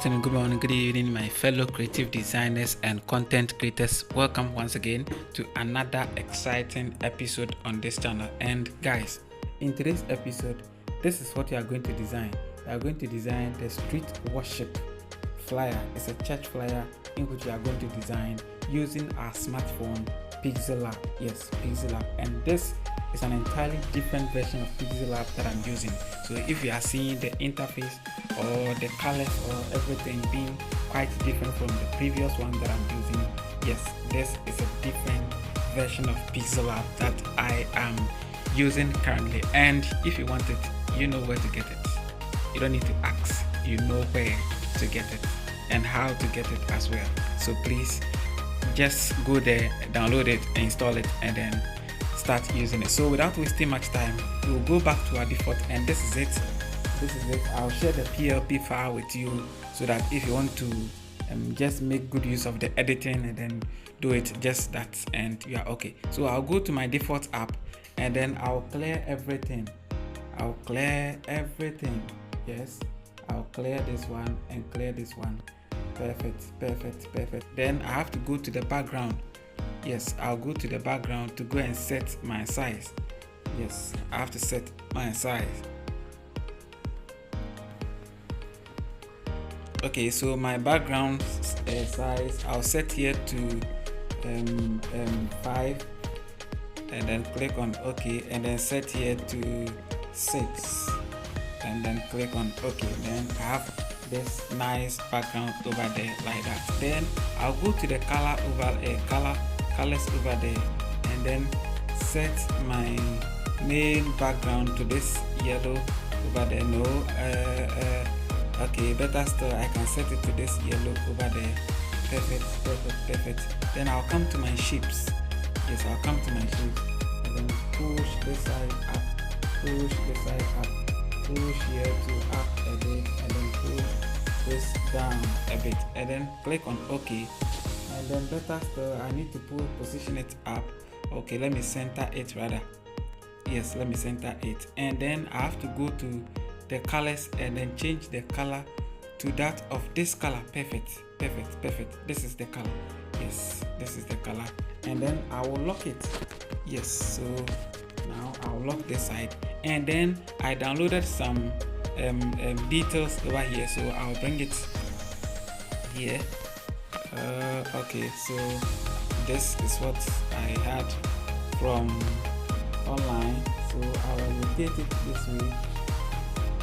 afternoon, good morning, good evening, my fellow creative designers and content creators. Welcome once again to another exciting episode on this channel. And guys, in today's episode, this is what you are going to design. You are going to design the street worship flyer. It's a church flyer in which you are going to design using our smartphone Pixellab. Yes, Pixellab. And this is an entirely different version of Pixellab that I'm using. So if you are seeing the interface or the colors or everything being quite different from the previous one that I'm using, yes, this is a different version of Pixellab that I am using currently. And if you want it, you know where to get it. You don't need to ask, you know where to get it and how to get it as well. So please just go there, download it, install it, and then start using it. So without wasting much time, we'll go back to our default, and this is it. I'll share the PLP file with you so that if you want to just make good use of the editing and then do it just that, and you are okay. So I'll go to my default app and then I'll clear everything. Yes, I'll clear this one and clear this one. Perfect. Then I have to go to the background. Yes, I'll go to the background to go and set my size. Yes, I have to set my size. Okay, so my background size, I'll set here to 5, and then click on OK, and then set here to 6, and then click on OK. Then I have this nice background over there like that. Then I'll go to the colors over there, and then set my main background to this yellow over there. Okay, better still, I can set it to this yellow over there. Perfect. Then I'll come to my shapes. Yes, I'll come to my shapes and then push this side up, push here to up a bit, and then push this down a bit, and then click on OK. And then better still, I need to position it up. Okay, let me center it rather. Yes, let me center it. And then I have to go to the colors and then change the color to that of this color. Perfect. This is the color. Yes, this is the color. And then I will lock it. Yes, so now I'll lock this side. And then I downloaded some details over here, so I'll bring it here. Okay, so this is what I had from online, so I'll rotate it this way.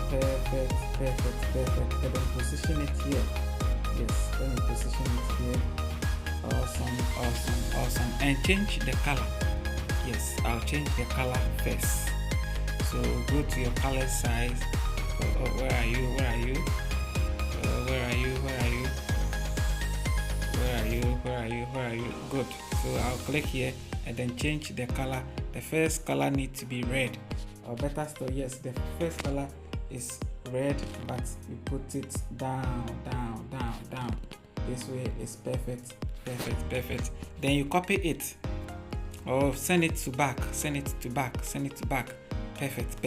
Perfect. And then position it here. Yes, let me position it here. Awesome. And change the color. Yes, I'll change the color first. So go to your color size. Where are you? Good. So I'll click here and then change the color. The first color needs to be red, or better still, yes, the first color is red, but you put it down. This way is perfect. Then you copy it or send it to back. Perfect.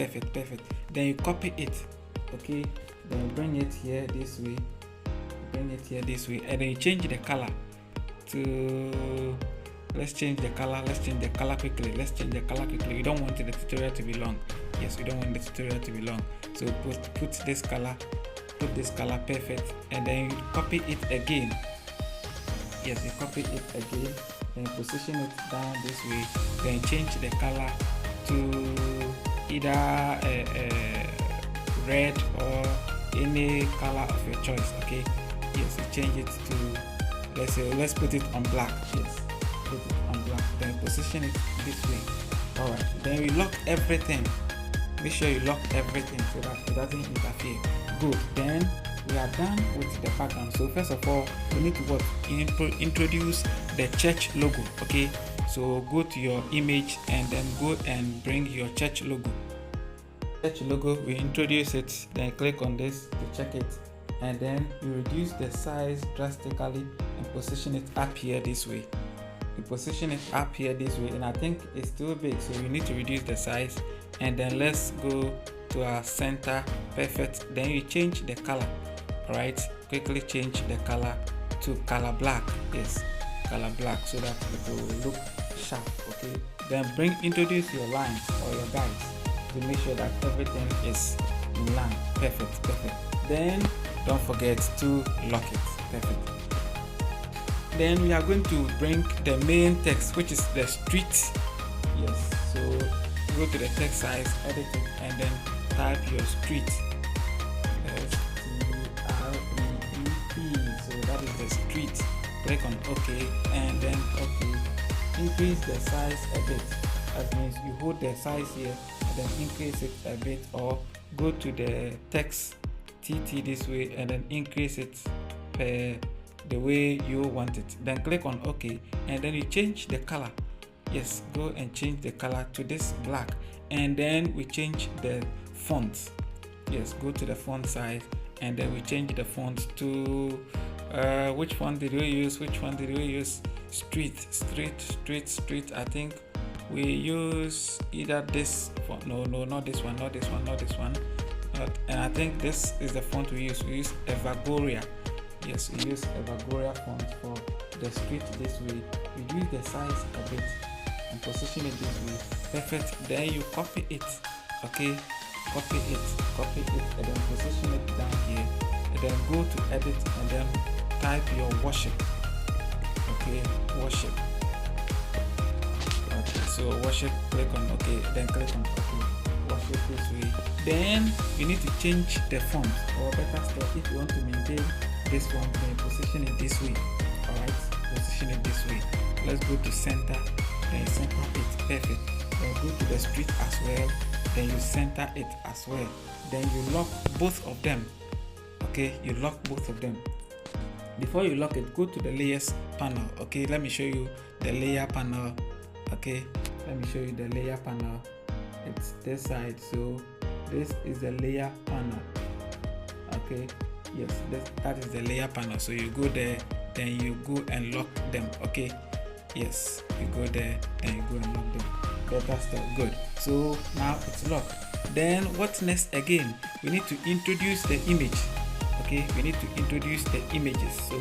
Then you copy it. Okay, then bring it here this way, and then you change the color to, let's change the color quickly. We don't want the tutorial to be long. Yes, we don't want the tutorial to be long. So put this color, perfect, and then you copy it again. Yes, you copy it again, then position it down this way, then change the color to either red or any color of your choice. Okay, yes, you change it to, let's put it on black. Yes, put it on black, then position it this way. Alright, then we lock everything. Make sure you lock everything so that it doesn't interfere. Good. Then we are done with the background. So first of all, we need to introduce the church logo. Okay, so go to your image and then go and bring your church logo. We introduce it, then click on this to check it, and then you reduce the size drastically and position it up here this way. And I think it's too big, so you need to reduce the size. And then let's go to our center. Perfect. Then you change the color. All right, quickly change the color to color black. Yes, color black, so that it will look sharp. Okay, then introduce your lines or your guides to make sure that everything is in line. Perfect. Then don't forget to lock it. Perfect. Then we are going to bring the main text, which is the street. Yes, so go to the text size, edit it, and then type your street. STREET. So that is the street. Click on OK, and then OK. Increase the size a bit. That means you hold the size here and then increase it a bit, or go to the text TT this way and then increase it per the way you want it. Then click on OK, and then you change the color. Yes, go and change the color to this black, and then we change the font. Yes, go to the font size, and then we change the font to which font did we use? Street. I think we use either this font. No, not this one. And I think this is the font we use. We use Evagoria. Yes, we use Evagoria font for the street this way. We use the size a bit and position it this way. Perfect. Then you copy it. Okay, copy it, and then position it down here. And then go to edit and then type your worship. Okay, worship. Okay, so worship, click on OK, then click on OK. Worship this way. Then you need to change the font, or better still, if you want to maintain this one, then position it this way. Alright, position it this way. Let's go to center, then center it. Perfect. Then go to the street as well, then you center it as well. Then you lock both of them. Okay, you lock both of them. Before you lock it, go to the layers panel. Okay, let me show you the layer panel. Okay, let me show you the layer panel. It's this side, so this is the layer panel. Okay, yes, that is the layer panel. So you go there, then you go and lock them. Okay, yes, you go there, then you go and lock them. Better stuff. Good. So now it's locked. Then what's next? Again, we need to introduce the image. Okay, we need to introduce the images. So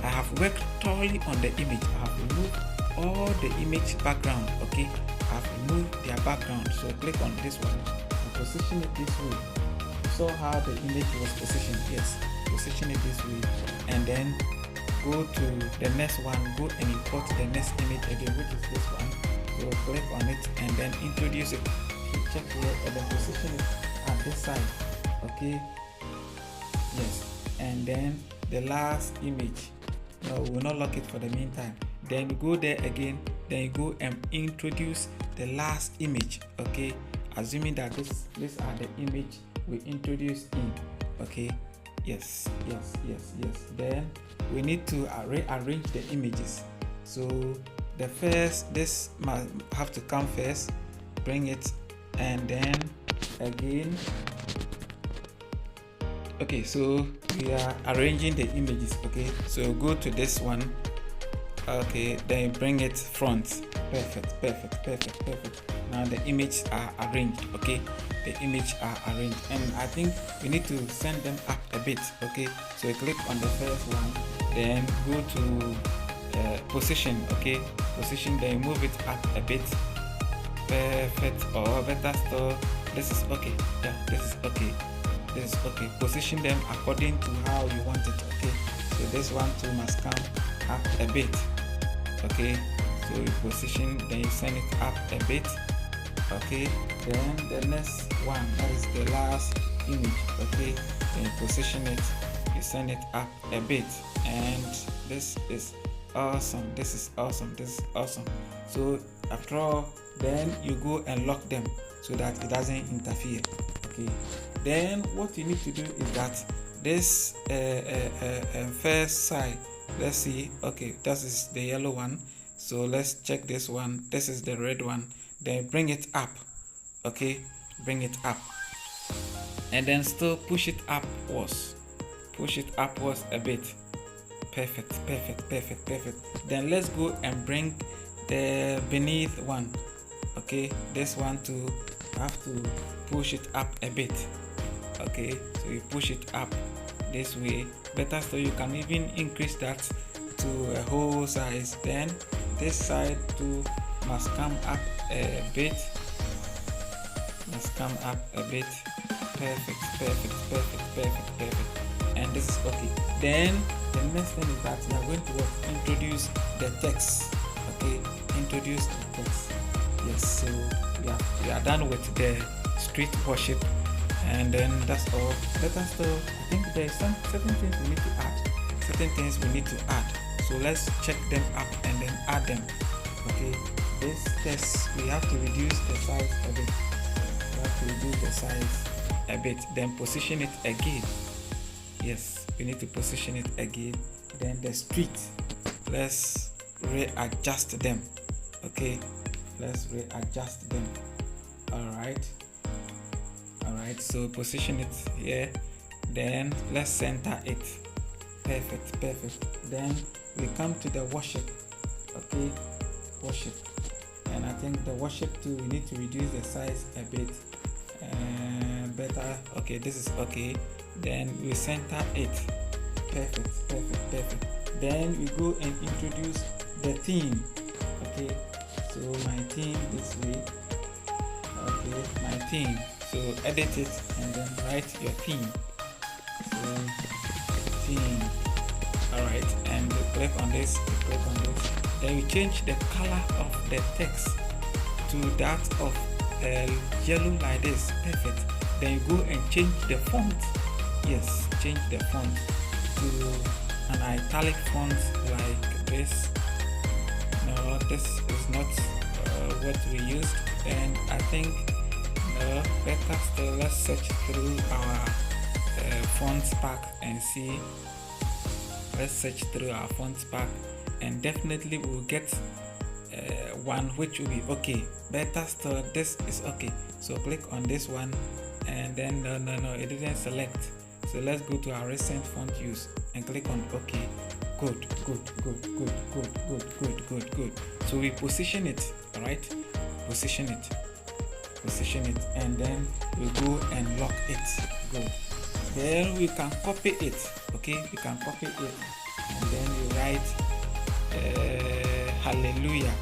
I have worked thoroughly on the image. I have removed all the image background. Okay, I have removed their background. So click on this one and position it this way. You saw how the image was positioned. Yes, position it this way, and then go to the next one. Go and import the next image again, which is this one. So click on it and then introduce it. You check here and then position it at this side. Okay. Yes, and then the last image. No, we will not lock it for the meantime. Then you go there again, then you go and introduce the last image. Okay, assuming that these are the image we introduced in. Okay, yes. Then we need to rearrange the images. So the first, this must have to come first. Bring it, and then again. Okay, so we are arranging the images. Okay, so go to this one. Okay, then bring it front. Perfect. Now the images are arranged. Okay, the images are arranged, and I think we need to send them up a bit. Okay, so click on the first one, then go to position. Okay, position, then move it up a bit. Perfect, or better still, this is okay. Yeah, this is okay. This is okay. Position them according to how you want it. Okay, so this one too must come up a bit. Okay, so you position, then you send it up a bit. Okay, then the next one, that is the last image. Okay, then you position it, you send it up a bit, and this is awesome. So after all, then you go and lock them so that it doesn't interfere. Okay, then what you need to do is that this first side, let's see. Okay, this is the yellow one, so let's check this one. This is the red one. Then bring it up. Okay, bring it up, and then still push it upwards a bit. Perfect. Then let's go and bring the beneath one. Okay, this one too have to push it up a bit. Okay, so you push it up, this way. Better still, you can even increase that to a whole size. Then this side too must come up a bit, perfect, and this is okay. Then the next thing is that we are going to introduce the text. Okay, introduce the text. Yes, so we are done with the street worship, and then that's all. Let us still, I think there is some certain things we need to add. So let's check them up and then add them. Okay, this text we have to reduce the size a bit. Then position it again. Yes, we need to position it again. Then the street, let's readjust them. Okay, let's readjust them. Alright, so position it here. Then let's center it. Perfect. Then we come to the worship. Okay, worship, and I think the worship too, we need to reduce the size a bit. Better. Okay, this is okay. Then we center it. Perfect. Then we go and introduce the theme. Okay, so my theme this way. Okay, my theme. So edit it and then write your theme. So theme. Alright, and we click on this. Then we change the color of the text to that of yellow like this. Perfect. Then you go and change the font. Yes, change the font to an italic font like this. No, this is not what we used, and I think better still, let's search through our fonts pack and see. Let's search through our fonts pack, and definitely we'll get one which will be okay. Better still, this is okay. So click on this one, and then no, it didn't select. So let's go to our recent font use and click on OK. Good. So we position it. Alright, position it, and then we go and lock it. Good. Then we can copy it. Okay, we can copy it, and then we write hallelujah.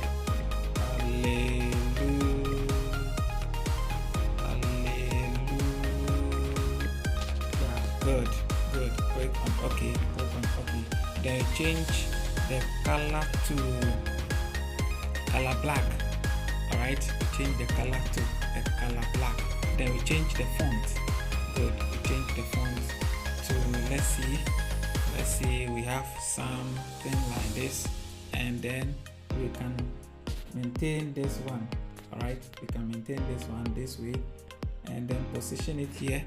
Good. Click on OK. Then change the color to color black. Alright, we change the color to the color black. Then we change the font. Good. We change the font to, let's see, we have something like this, and then we can maintain this one. Alright, we can maintain this one this way, and then position it here.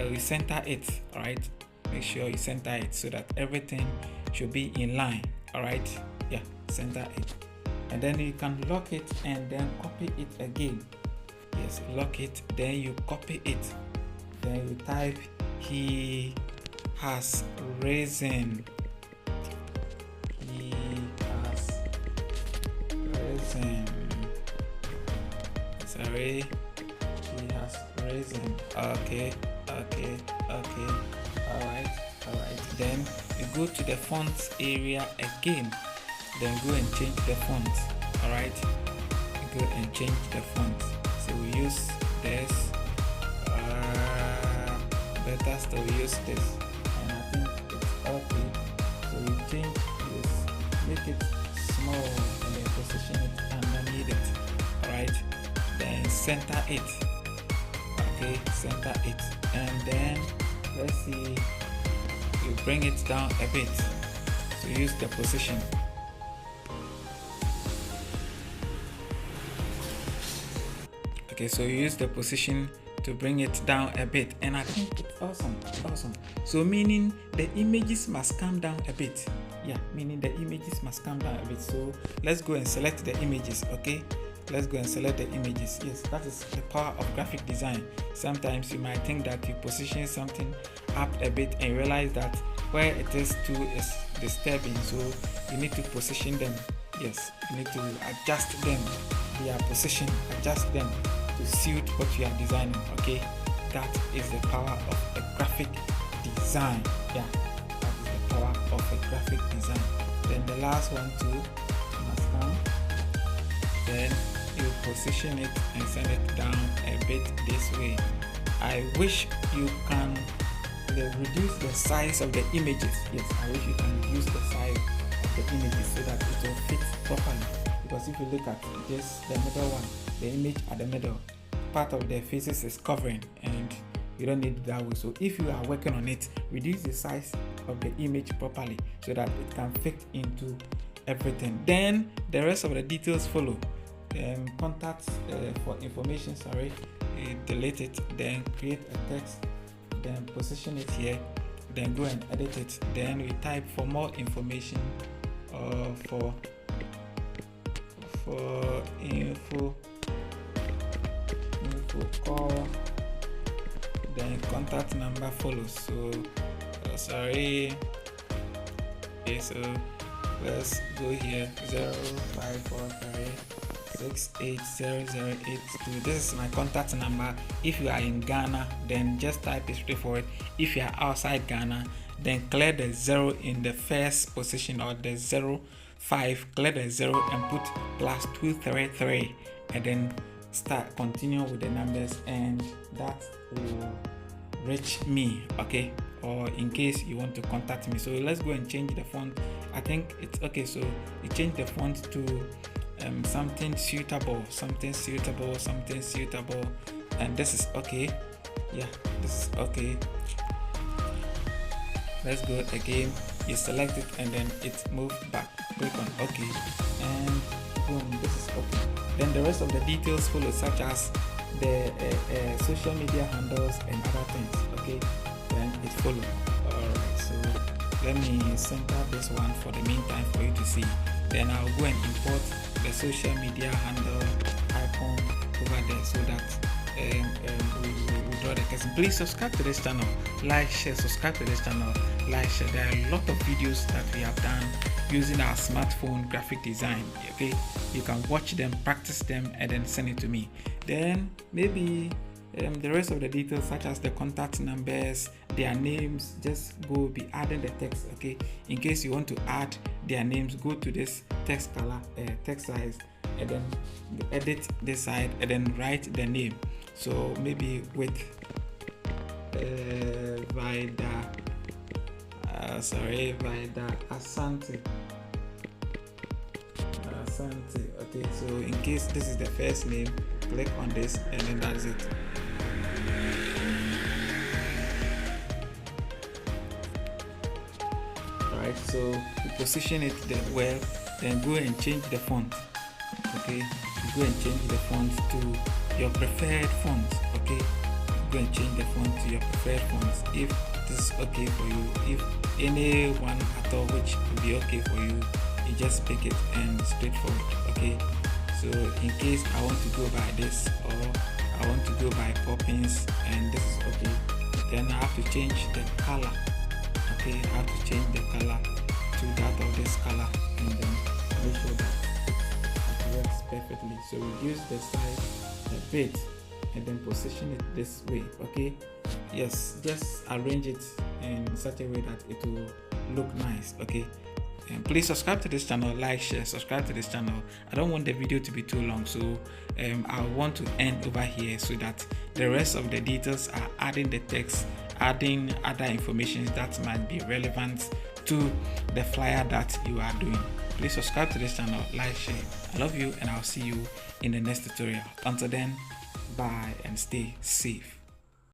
We center it. Alright, make sure you center it so that everything should be in line. Alright, yeah, center it, and then you can lock it and then copy it again. Yes, lock it, then you copy it, then you type he has risen. Sorry, he has risen. Okay. Alright. Then you go to the fonts area again. Then go and change the font. Alright. Go and change the font. So we use this. Better still use this. And I think it's okay. So you change this, make it small, and then position it underneath it. Alright. Then center it. Okay, center it, and then let's see, you bring it down a bit. So use the position. Okay, so you use the position to bring it down a bit, and I think it's awesome. So meaning the images must come down a bit. Yeah, meaning the images must come down a bit. So let's go and select the images. Okay, let's go and select the images. Yes, that is the power of graphic design. Sometimes you might think that you position something up a bit and realize that where it is too is disturbing, so you need to position them. Yes, you need to adjust them, their position, adjust them to suit what you are designing. Okay, that is the power of a graphic design. Yeah, that is the power of a graphic design. Then the last one too must come. Then you position it and send it down a bit this way. I wish you can reduce the size of the images. Yes, I wish you can reduce the size of the images so that it will fit properly. Because if you look at just the middle one, the image at the middle, part of the faces is covering and you don't need it that way. So if you are working on it, reduce the size of the image properly so that it can fit into everything. Then the rest of the details follow. Contacts for information, delete it, then create a text, then position it here, then go and edit it. Then we type for more information for info call, then contact number follows. So okay, so let's go here 0543 680082. This is my contact number. If you are in Ghana, then just type it straightforward. If you are outside Ghana, then clear the 0 in the first position, or the 05, clear the 0 and put +233, and then continue with the numbers, and that will reach me, okay? Or in case you want to contact me. So let's go and change the font. I think it's okay. So you change the font to something suitable, and this is okay. Yeah, this is okay. Let's go again. You select it and then it moves back. Click on OK, and boom, this is okay. Then the rest of the details follow, such as the social media handles and other things. Okay, then it follows. Alright, so let me center this one for the meantime for you to see. Then I'll go and import the social media handle icon over there so that we draw the cursor. Please subscribe to this channel, like, share, subscribe to this channel, like, share. There are a lot of videos that we have done using our smartphone graphic design. Okay, you can watch them, practice them, and then send it to me. Then maybe the rest of the details, such as the contact numbers, their names, just go be adding the text. Okay, in case you want to add their names, go to this text color, text size, and then edit this side and then write the name. So maybe with Vida Asante. Okay, so in case this is the first name, click on this and then that's it. Alright, so you position it well, then go and change the font. Okay, you go and change the font to your preferred font. Okay, go and change the font to your preferred font if this is okay for you. If any one at all which will be okay for you, you just pick it and straightforward. Okay, so in case I want to go by this, or I want to go by Poppins, and this is okay, then I have to change the color. Okay, I have to change the color to that of this color, and then make sure that it works perfectly. So reduce the size a bit and then position it this way. Okay, yes, just arrange it in such a way that it will look nice. Okay, and please subscribe to this channel, like, share, subscribe to this channel. I don't want the video to be too long, so I want to end over here so that the rest of the details are adding the text, adding other information that might be relevant to the flyer that you are doing. Please subscribe to this channel, like, share. I love you, and I'll see you in the next tutorial. Until then, bye and stay safe.